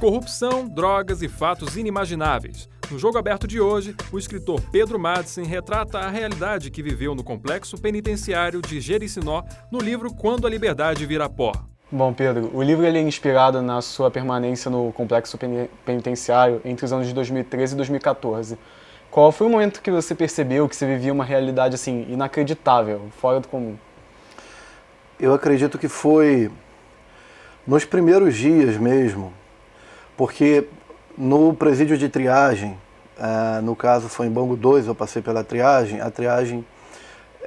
corrupção, drogas e fatos inimagináveis. No Jogo Aberto de hoje, o escritor Pedro Madsen retrata a realidade que viveu no complexo penitenciário de Jericinó no livro Quando a Liberdade Vira Pó. Bom, Pedro, o livro ele é inspirado na sua permanência no complexo penitenciário entre os anos de 2013 e 2014. Qual foi o momento que você percebeu que você vivia uma realidade assim inacreditável, fora do comum? Eu acredito que foi nos primeiros dias mesmo, porque no presídio de triagem, no caso foi em Bangu 2, eu passei pela triagem, a triagem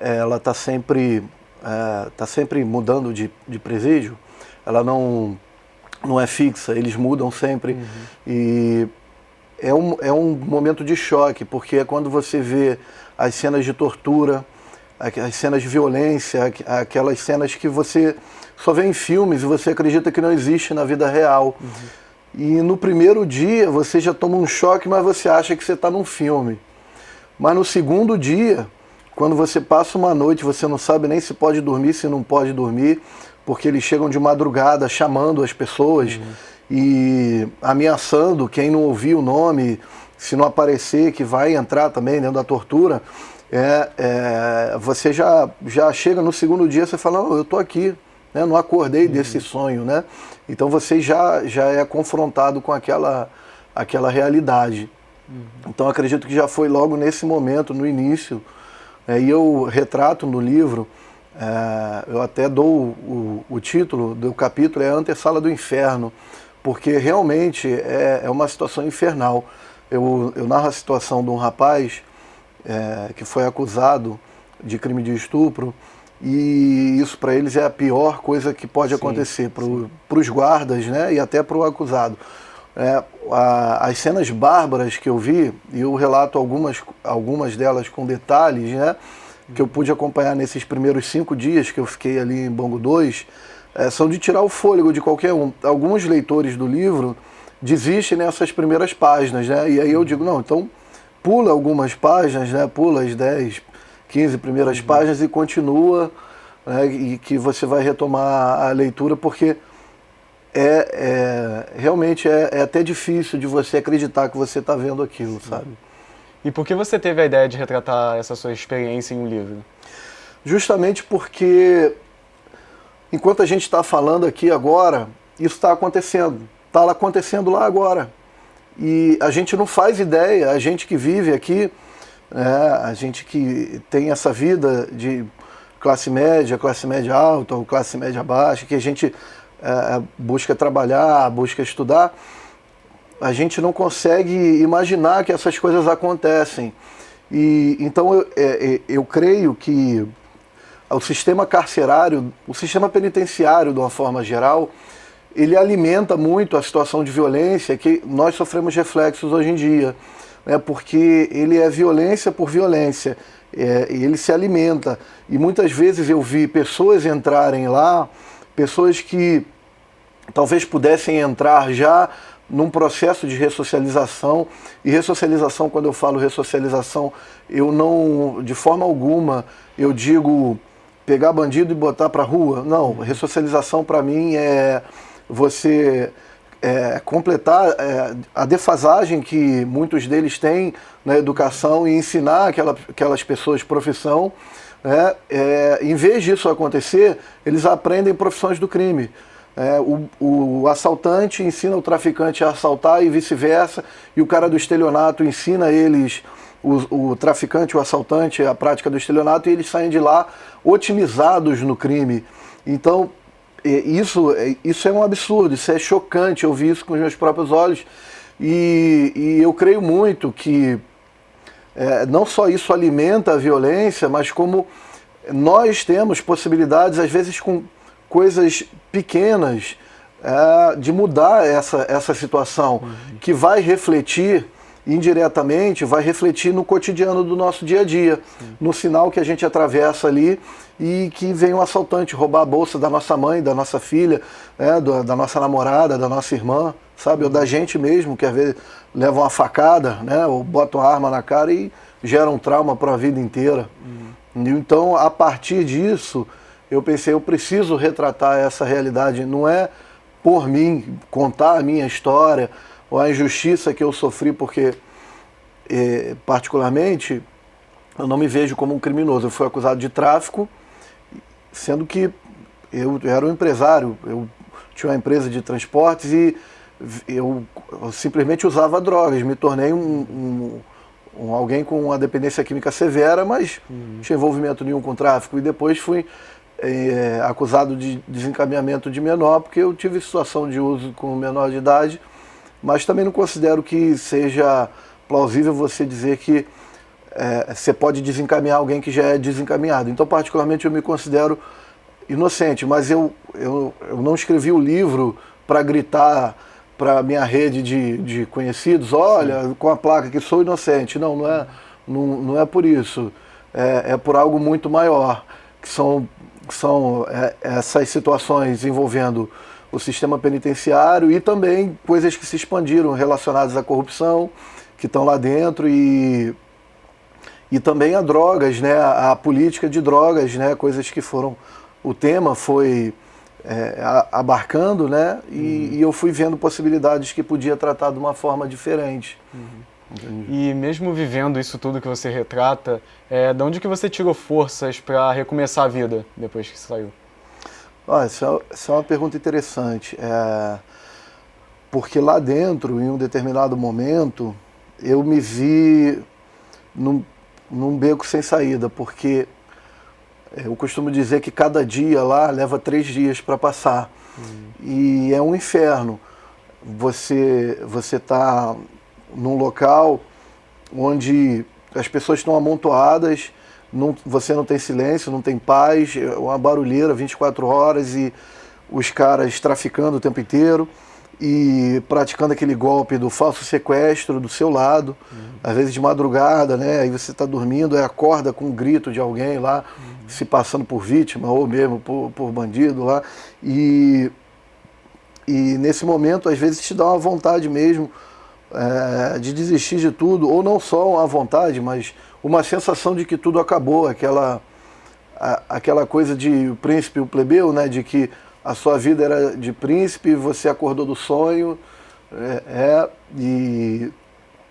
ela está sempre mudando de presídio, ela não é fixa, eles mudam sempre, e é um momento de choque, porque é quando você vê as cenas de tortura, as cenas de violência, aquelas cenas que você só vê em filmes e você acredita que não existe na vida real. E no primeiro dia você já toma um choque, mas você acha que você está num filme. Mas no segundo dia, quando você passa uma noite, você não sabe nem se pode dormir, se não pode dormir, porque eles chegam de madrugada chamando as pessoas e ameaçando quem não ouvir o nome, se não aparecer, que vai entrar também dentro da tortura. Você já chega no segundo dia, você fala, não, eu estou aqui, né? Não acordei desse sonho, né? Então você já é confrontado com aquela realidade. Então acredito que já foi logo nesse momento, no início, e eu retrato no livro, eu até dou o título do capítulo, é a antessala do inferno, porque realmente é uma situação infernal. Eu narro a situação de um rapaz que foi acusado de crime de estupro, e isso para eles é a pior coisa que pode acontecer para os guardas, né, e até para o acusado. As cenas bárbaras que eu vi, e eu relato algumas delas com detalhes, né, que eu pude acompanhar nesses primeiros 5 dias que eu fiquei ali em Bangu 2, são de tirar o fôlego de qualquer um. Alguns leitores do livro desistem nessas primeiras páginas, né, e aí eu digo, não, então pula algumas páginas, né, pula as 10, 15 primeiras páginas e continua, né, e que você vai retomar a leitura, porque realmente é até difícil de você acreditar que você está vendo aquilo, sabe? E por que você teve a ideia de retratar essa sua experiência em um livro? Justamente porque, enquanto a gente está falando aqui agora, isso está acontecendo lá agora. E a gente não faz ideia, a gente que vive aqui, a gente que tem essa vida de classe média alta ou classe média baixa, que a gente busca trabalhar, busca estudar, a gente não consegue imaginar que essas coisas acontecem. E então eu creio que o sistema carcerário, o sistema penitenciário de uma forma geral, ele alimenta muito a situação de violência que nós sofremos reflexos hoje em dia, né, porque ele é violência por violência, ele se alimenta. E muitas vezes eu vi pessoas entrarem lá, pessoas que talvez pudessem entrar já num processo de ressocialização, e ressocialização, quando eu falo ressocialização, eu não, de forma alguma, eu digo pegar bandido e botar para a rua. Não, ressocialização para mim é você completar a defasagem que muitos deles têm na educação e ensinar aquelas pessoas profissão. Em vez disso acontecer, eles aprendem profissões do crime. O assaltante ensina o traficante a assaltar e vice-versa, e o cara do estelionato ensina eles, o traficante, o assaltante, a prática do estelionato, e eles saem de lá otimizados no crime. Então, isso é um absurdo, isso é chocante, eu vi isso com os meus próprios olhos, e eu creio muito que não só isso alimenta a violência, mas como nós temos possibilidades, às vezes com coisas pequenas, de mudar essa situação, que vai refletir indiretamente, vai refletir no cotidiano do nosso dia a dia, no sinal que a gente atravessa ali, e que vem um assaltante roubar a bolsa da nossa mãe, da nossa filha, da nossa namorada, da nossa irmã, sabe, ou da gente mesmo, que às vezes leva uma facada, né, ou bota uma arma na cara e gera um trauma para a vida inteira. Então, a partir disso, eu pensei, eu preciso retratar essa realidade, não é por mim, contar a minha história, ou a injustiça que eu sofri, porque, particularmente, eu não me vejo como um criminoso. Eu fui acusado de tráfico, sendo que eu era um empresário, eu tinha uma empresa de transportes e eu simplesmente usava drogas, me tornei alguém com uma dependência química severa, mas não tinha envolvimento nenhum com tráfico. E depois fui acusado de desencaminhamento de menor, porque eu tive situação de uso com menor de idade, mas também não considero que seja plausível você dizer que você pode desencaminhar alguém que já é desencaminhado. Então, particularmente, eu me considero inocente, mas eu não escrevi o livro para gritar para a minha rede de conhecidos, olha, com a placa que sou inocente. Não é por isso. É por algo muito maior, que são essas situações envolvendo o sistema penitenciário e também coisas que se expandiram relacionadas à corrupção, que estão lá dentro, e também a drogas, né, a política de drogas, né, coisas que foram... O tema foi abarcando, né, e eu fui vendo possibilidades que podia tratar de uma forma diferente. E mesmo vivendo isso tudo que você retrata, de onde que você tirou forças para recomeçar a vida depois que saiu? Essa é uma pergunta interessante, porque lá dentro, em um determinado momento, eu me vi num beco sem saída, porque eu costumo dizer que cada dia lá leva 3 dias para passar. E é um inferno. Você está num local onde as pessoas estão amontoadas, você não tem silêncio, não tem paz, uma barulheira 24 horas e os caras traficando o tempo inteiro e praticando aquele golpe do falso sequestro do seu lado, às vezes de madrugada, né? Aí você está dormindo, aí acorda com um grito de alguém lá, se passando por vítima ou mesmo por bandido lá, e nesse momento às vezes te dá uma vontade mesmo de desistir de tudo, ou não só uma vontade, mas uma sensação de que tudo acabou, aquela coisa de o príncipe e o plebeu, né? De que a sua vida era de príncipe, você acordou do sonho, e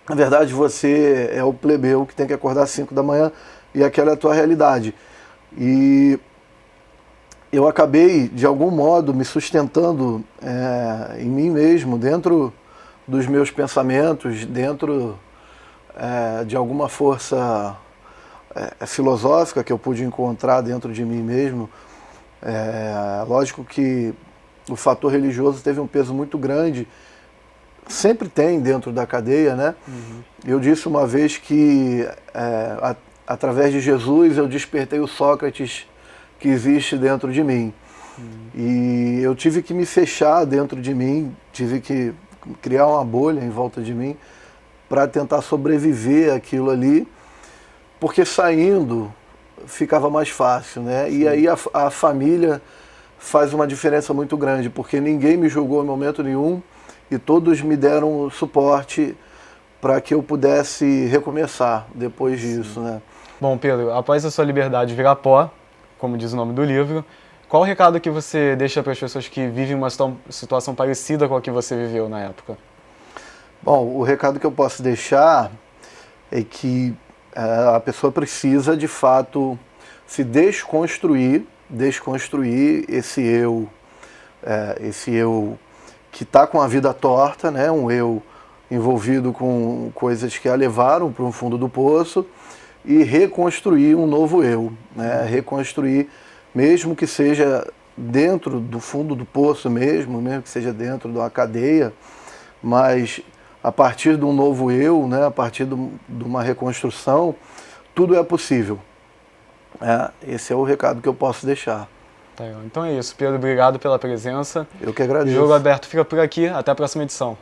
na verdade você é o plebeu que tem que acordar às 5 da manhã e aquela é a tua realidade. E eu acabei, de algum modo, me sustentando em mim mesmo, dentro dos meus pensamentos, dentro de alguma força filosófica que eu pude encontrar dentro de mim mesmo. Lógico que o fator religioso teve um peso muito grande, sempre tem dentro da cadeia, né? Eu disse uma vez que através de Jesus eu despertei o Sócrates que existe dentro de mim. E eu tive que me fechar dentro de mim, tive que criar uma bolha em volta de mim para tentar sobreviver àquilo ali, porque saindo ficava mais fácil, né? E aí a família faz uma diferença muito grande, porque ninguém me julgou em momento nenhum e todos me deram suporte para que eu pudesse recomeçar depois disso, né? Bom, Pedro, após a sua liberdade virar pó, como diz o nome do livro, qual o recado que você deixa para as pessoas que vivem uma situação parecida com a que você viveu na época? Bom, o recado que eu posso deixar é que a pessoa precisa, de fato, se desconstruir esse eu que está com a vida torta, né? Um eu envolvido com coisas que a levaram para o fundo do poço, e reconstruir um novo eu, né? Reconstruir, mesmo que seja dentro do fundo do poço mesmo que seja dentro de uma cadeia, mas a partir de um novo eu, né? A partir de uma reconstrução, tudo é possível. Esse é o recado que eu posso deixar. Então é isso, Pedro, obrigado pela presença. Eu que agradeço. O Jogo Aberto fica por aqui, até a próxima edição.